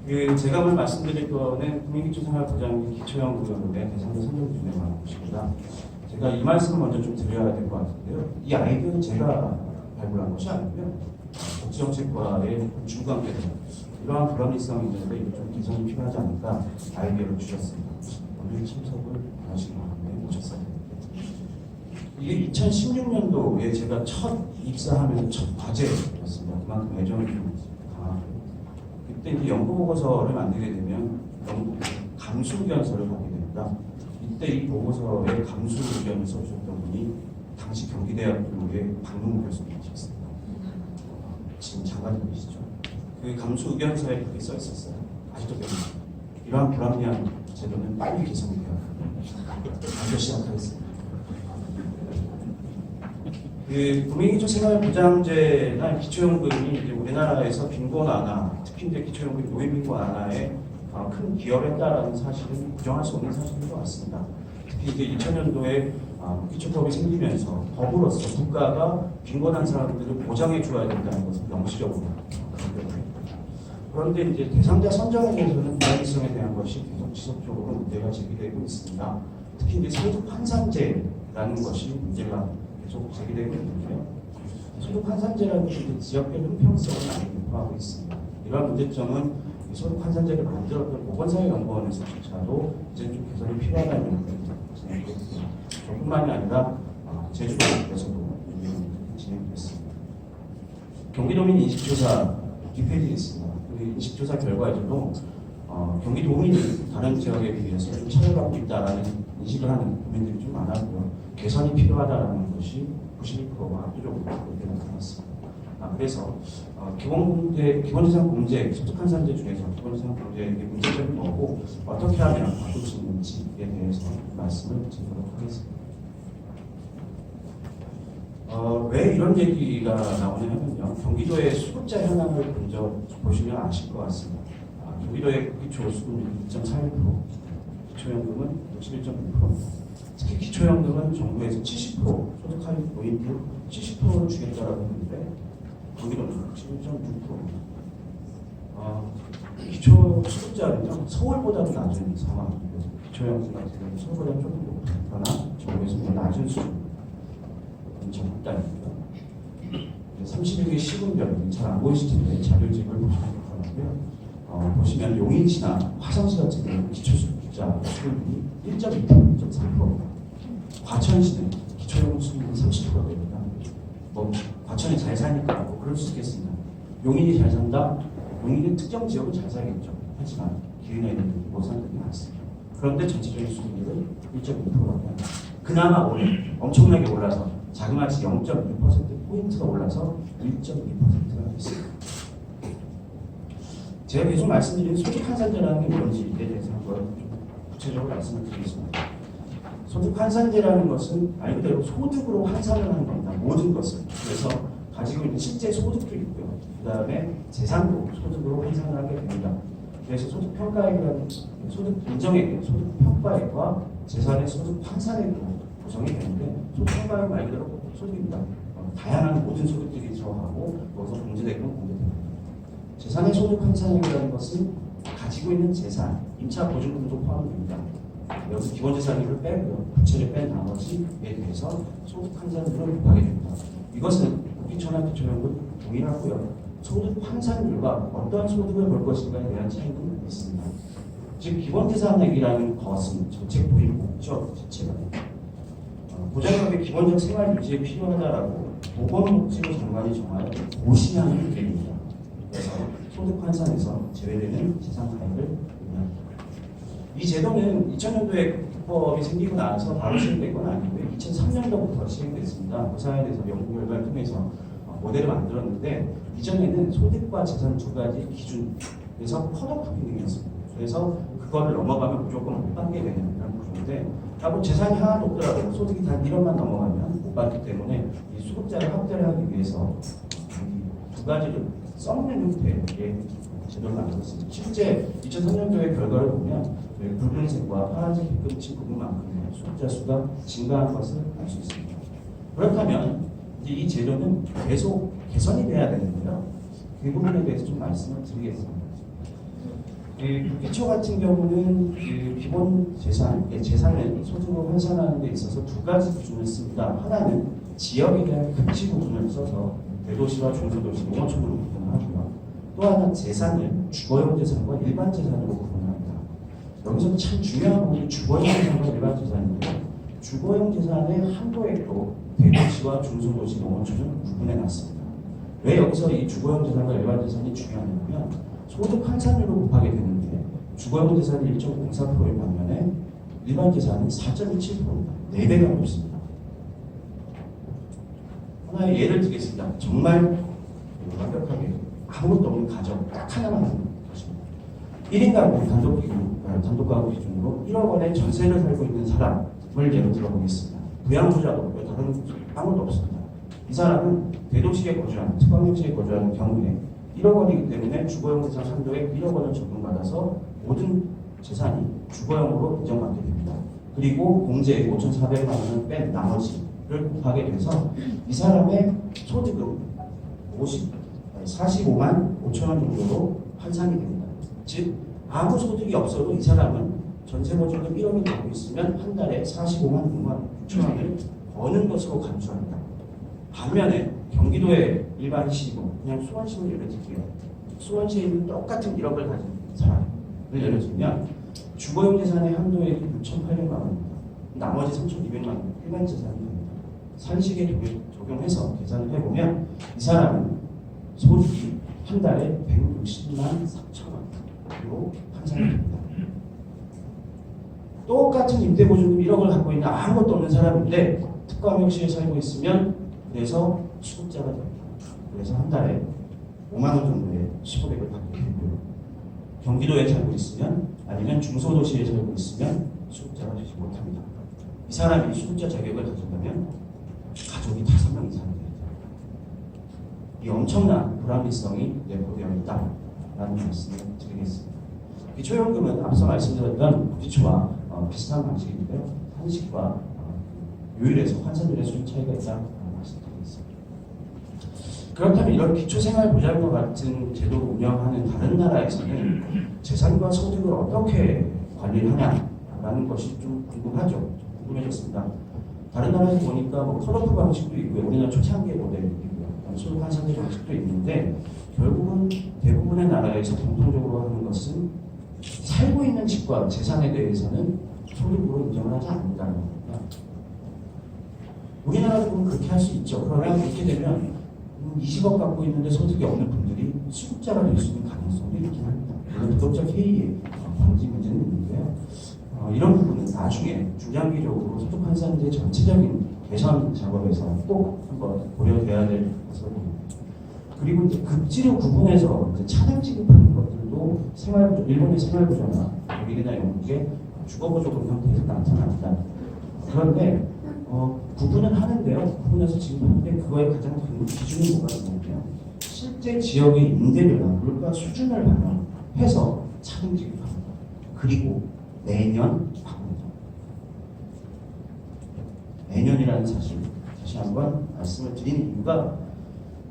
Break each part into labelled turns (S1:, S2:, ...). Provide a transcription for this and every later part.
S1: 제가 오늘 말씀드릴 거는 국민기초생활보장및 기초연구원의 대상자 선정 기준에 관한 것입니다. 제가 이 말씀을 먼저 좀 드려야 될 것 같은데요. 이 아이디어는 제가 발굴한 것이 아니고요. 복지정책과의 중간계다. 이러한 불합리성이 있는데 이게 좀 개선이 필요하지 않을까 아이디어를 주셨습니다. 오늘 참석을 하시기 바랍니다. 모셨어요. 이게 2016년도에 제가 첫 입사하면서 첫 과제였습니다. 그만큼 애정이 좀 강하고 그때 이제 연구보고서를 만들게 되면 감수 의견서를 받게 됩니다. 이때 이 보고서에 감수 의견을 써주셨던 분이 당시 경기대학교의 박능우 교수님이셨습니다. 지금 장관님이시죠. 그 감수 의견서에 그렇게 써 있었어요. 아직도 기억납니다. 이러한 불합리한 제도는 빨리 개선이 되어야 합니다. 먼저 시작하겠습니다. 국민기초생활보장제나 기초연금이 이제 우리나라에서 빈곤 완화, 특히 이제 기초연금 노인빈곤 완화에 큰 기여를 했다라는 사실은 부정할 수 없는 사실인 것 같습니다. 특히 이제 2000년도에 기초법이 생기면서 법으로서 국가가 빈곤한 사람들을 보장해 줘야 된다는 것을 명시적으로 그런데 이제 대상자 선정에 대해서는 불합리성에 대한 것이 계속 지속적으로 문제가 제기되고 있습니다. 특히 이제 소득 환산제라는 것이 문제가 계속 제기되고 있는데요. 소득 환산제라는 게 지역별 형평성을 많이 요구하고 있습니다. 이러한 문제점은 소득 환산제를 만들었던 보건사회연구원에서조차도 이제 좀 개선이 필요하다는 생각이 듭니다. 저뿐만이 아니라 제주도에서도 진행됐습니다. 경기도민 인식조사 뒷페이지에 있습니다. 그 인식조사 결과에서도 경기도민이 다른 지역에 비해서 좀 차별받고 있다라는 인식을 하는 국민들이 좀 많았고요. 개선이 필요하다는 것이 92%가 압도적으로 나타났습니다. 그래서 기본재산 공제, 소득 환산제 중에서 기본재산 공제의 문제점이 뭐고 어떻게 하면 바꿀 수 있는지에 대해서 말씀을 드리도록 하겠습니다. 왜 이런 얘기가 나오냐면요. 경기도의 수급자 현황을 먼저 보시면 아실 것 같습니다. 경기도의 기초 수급률 2.41%, 기초연금은 61.6%입니다. 특히 기초연금은 정부에서 70%, 소득하위 노인들 70%를 주겠다라고 했는데 경기도는 61.6%입니다. 기초 수급자는요, 서울보다도 낮은 상황이고요. 기초연금 같은 경우는 서울보다 조금 높거나 정부에서 낮은 수준. 전국단입니다. 36개 시군별, 잘 안 보이실 텐데 자료집을 보시면 좋고요. 보시면 용인시나 화성시 같은 경우는 기초수급자 수급이 1.2%, 1.3%입니다. 과천시는 기초연금 수급이 30%가 됩니다. 과천이 잘 사니까 그럴 수 있겠습니다. 용인이 잘 산다? 용인은 특정 지역은 잘 살겠죠. 하지만 기린에 있는 분들이 못 사는 분이 많습니다. 그런데 전체적인 수급률은 1.2%라고 합니다. 그나마 오늘 엄청나게 올라서 자그마치 0.6%포인트가 올라서 1.2%가 됐습니다. 제가 계속 말씀드리는 소득 환산제라는 게 뭔지에 대해서 한번 좀 구체적으로 말씀을 드리겠습니다. 소득 환산제라는 것은 말 그대로 소득으로 환산을 하는 겁니다. 모든 것을. 그래서 가지고 있는 실제 소득도 있고요. 그 다음에 재산도 소득으로 환산을 하게 됩니다. 그래서 소득 평가액이라는 소득 인정액, 소득 평가액과 재산의 소득 환산액으로 구성이 되는데 소득 평가액 말 그대로 소득입니다. 다양한 모든 소득들이 들어가고 거기서 공제되고 공제됩니다. 재산의 소득 환산액이라는 것은 가지고 있는 재산, 임차 보증금도 포함됩니다. 여기서 기본재산을 빼고요. 부채를 뺀 나머지에 대해서 소득 환산율을 곱하게 됩니다. 이것은 기초나 기초연금 동일하고요. 소득 환산율과 어떠한 소득을 볼 것인가에 대한 차이는 있습니다. 즉 기본재산액이라는 것은 정책 도입 목적 자체가 보장력의 기본적 생활 유지에 필요하다라고 보건복지부 장관이 정한 고시하는 계획입니다. 그래서 소득 환산에서 제외되는 재산 가액을 의미합니다. 이 제도는 2000년도에 국법이 생기고 나서 바로 시행된 건 아니고요. 2003년도부터 시행됐습니다. 그 사회에 대해서 연구 결과를 통해서 모델을 만들었는데 이전에는 소득과 재산 두 가지 기준에서 컷오프 기능이었습니다. 그래서 그거를 넘어가면 무조건 못 받게 되는 그런 구조인데 재산이 하나도 없더라도 소득이 단 1원만 넘어가면 못 받기 때문에 이 수급자를 확대를 하기 위해서 두 가지를 섞는 형태의 제도를 만들었습니다. 실제 2003년도의 결과를 보면 붉은색과 파란색 빈금치 부분만큼의 수급자 수가 증가한 것을 알 수 있습니다. 그렇다면 이제 이 제도는 계속 개선이 돼야 되는데요. 그 부분에 대해서 좀 말씀을 드리겠습니다. 기초 같은 경우는 기본 재산은 소득을 환산하는 데 있어서 두 가지 기준을 씁니다. 하나는 지역에 대한 급지 부분을 써서 대도시와 중소도시, 농어촌으로 구분을 하고요. 또 하나 재산을 주거용 재산과 일반 재산으로 구분을 합니다. 여기서 참 중요한 부분이 주거용 재산과 일반 재산인데요. 주거용 재산의 한도액도 대도시와 중소도시, 농어촌은 구분해 놨습니다. 왜 여기서 이 주거용 재산과 일반 재산이 중요하냐면 소득 환산율로 곱하게 되는데 주거용 재산이 1.04%의 반면에 일반 재산은 4.27%입니다. 4배가 높습니다. 하나의 예를 들겠습니다. 정말 완벽하게 아무것도 없는 가정 딱 하나만 하는 것입니다. 1인 가구 단독 가구 기준으로 1억 원의 전세를 살고 있는 사람을 예로 들어보겠습니다. 부양부자도 없고요. 다른 아무것도 없습니다. 이 사람은 대도시에 거주하는 특광역시에 거주하는 경우에 1억 원이기 때문에 주거용 재산 한도에 1억 원을 적용받아서 모든 재산이 주거용으로 인정받게 됩니다. 그리고 공제 5,400만 원을 뺀 나머지를 곱하게 돼서 이 사람의 소득은 45만 5천 원 정도로 환산이 됩니다. 즉 아무 소득이 없어도 이 사람은 전세 보증금 1억을 갖고 있으면 한 달에 45만 6만 6천 원을 버는 것으로 간주합니다. 반면에 경기도의 일반 시공, 그냥 수원시를 예를 들게요. 수원시에 있는 똑같은 1억을 가진 사람을 예를 들면 주거용 재산의 한도액이 6,800만 원입니다. 나머지 3,200만 원 일반 재산이 됩니다. 산식에 적용해서 계산을 해보면 이 사람은 소득이 한 달에 160만 4천 원으로 환산이 됩니다. 똑같은 임대보증금 1억을 갖고 있는 아무것도 없는 사람인데 특광역시에 살고 있으면 그래서 수급자가 됩니다. 그래서 한 달에 5만 원 정도의 수급액을 받게 되고요. 경기도에 살고 있으면 아니면 중소도시에 살고 있으면 수급자가 되지 못합니다. 이 사람이 수급자 자격을 가진다면 가족이 5명 이상이 됩니다. 이 엄청난 불합리성이 내포되어 있다라는 말씀을 드리겠습니다. 기초연금은 앞서 말씀드렸던 부기초와 비슷한 방식인데요. 한식과 요율에서 환산율의 수준 차이가 있다고 말씀드리겠습니다. 그렇다면 이런 기초생활보장과 같은 제도를 운영하는 다른 나라에서는 재산과 소득을 어떻게 관리를 하냐라는 것이 좀 궁금하죠. 궁금해졌습니다. 다른 나라에서 보니까 컷오프 방식도 있고요. 우리나라 초창기의 모델도 있고요. 소득 환산제 방식도 있는데 결국은 대부분의 나라에서 공통적으로 하는 것은 살고 있는 집과 재산에 대해서는 소득으로 인정을 하지 않는다는 겁니다. 우리나라도 보면 그렇게 할 수 있죠. 그러나 그렇게 되면 20억 갖고 있는데 소득이 없는 분들이 수급자가 될 수 있는 가능성도 있긴 합니다. 물론 도덕적 해이의 방지 문제는 있는데요. 이런 부분은 나중에 중장기적으로 소득 환산제 전체적인 개선 작업에서 꼭 한번 고려돼야 될 것으로 봅니다. 그리고 이제 급지를 구분해서 차등 지급하는 것들도 일본의 생활보조나 미국이나 영국의 주거보조금 형태에서 나타납니다. 그런데 구분은 하는데요. 구분해서 지금 하는데 그거의 가장 큰 기준이 뭐가 있냐면 실제 지역의 임대료나 물가 수준을 반영해서 차등 지급합니다. 그리고 매년 바꿉니다. 매년이라는 사실 다시 한번 말씀을 드리는 이유가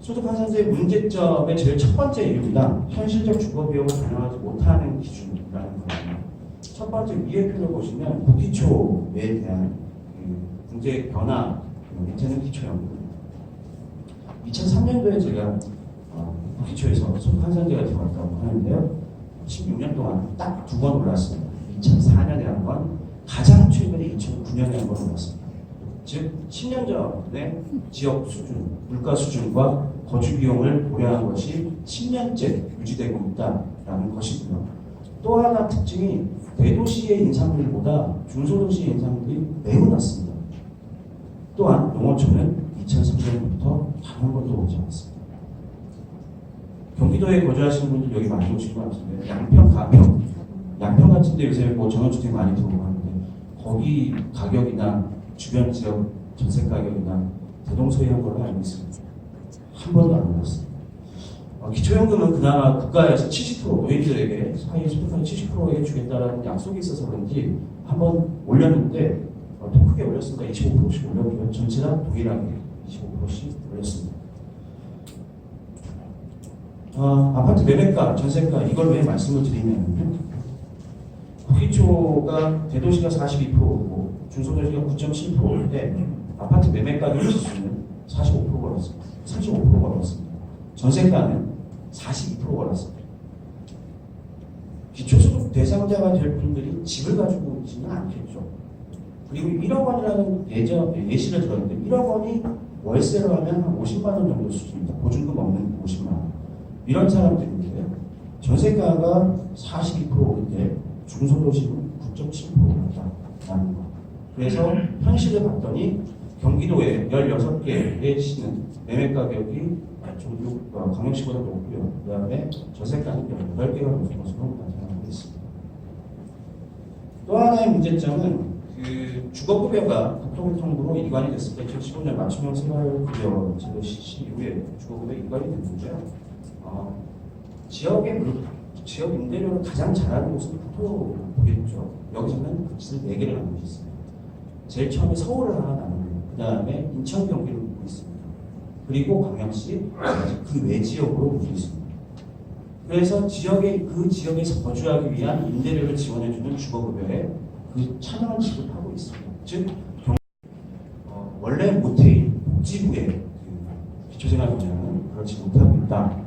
S1: 소득환산제의 문제점의 제일 첫 번째 이유가 현실적 주거 비용을 반영하지 못하는 기준이라는 거예요. 첫 번째 위의 표를 보시면 부기초에 대한 경제 변화 밑에는 기초연금입니다. 2003년도에 제가 부기초에서 소득환산제가 들어갔다고 하는데요. 16년 동안 딱 2번 올랐습니다. 2004년에 한 번, 가장 최근에 2009년에 한 번 올랐습니다. 즉 10년 전에 지역 수준, 물가 수준과 거주 비용을 고려한 것이 10년째 유지되고 있다라는 것이고요. 또 하나 특징이 대도시의 인상률보다 중소도시의 인상률이 매우 낮습니다. 또한 농어촌은 2003년부터 단 한 번도 오지 않았습니다. 경기도에 거주하시는 분들 여기 많이 오신 것 같은데 양평, 가평, 양평 같은데 요새 전원주택 많이 들어오고 하는데 거기 가격이나 주변 지역 전세 가격이나 대동소이한 걸로 알고 있습니다. 한 번도 안 올랐습니다. 기초연금은 그나마 국가에서 70% 노인들에게 사회 소득한 70%에게 주겠다라는 약속이 있어서 그런지 한 번 올렸는데 더 크게 올렸습니다. 25%씩 올렸고요. 전체가 동일하게 25%씩 올렸습니다. 아파트 매매가, 전세가 이걸 왜 말씀을 드리냐면요. 국기초가 대도시가 42%고 중소도시가 9.7%인데 아파트 매매가격 지수는 45% 걸었습니다. 35% 걸었습니다. 전세가는 42% 걸었습니다. 기초소득 대상자가 될 분들이 집을 가지고 있지는 않겠죠. 그리고 1억 원이라는 예시를 들었는데 1억 원이 월세로 하면 한 50만 원 정도 수준입니다. 보증금 없는 50만 원. 이런 사람들인데 전세가가 42%인데 중소도시는 9.7%라는 거. 그래서 현실을 봤더니 경기도에 16개의 시는 매매 가격이 좀 광역시보다 높고요. 그 다음에 전세가는 18개가 높은 것으로 나타나고 있습니다. 또 하나의 문제점은 주거급여가 국토교통부로 일관이 됐을 때 2015년 맞춤형 생활급여 제도 실시 이후에 주거급여 일관이 됐는데요. 지역 임대료를 가장 잘하는 곳은 국토부겠죠. 여기서는 값을 4개를 나누고 있습니다. 제일 처음에 서울을 하나 나누고 그 다음에 인천, 경기를 놓고 있습니다. 그리고 광역시 그 외 지역으로 놓고 있습니다. 그래서 그 지역에서 거주하기 위한 임대료를 지원해주는 주거급여에 그 차등을 지급하고 있습니다. 즉 원래 모태인 복지부의 기초생활보장은 그렇지 못하고 있다.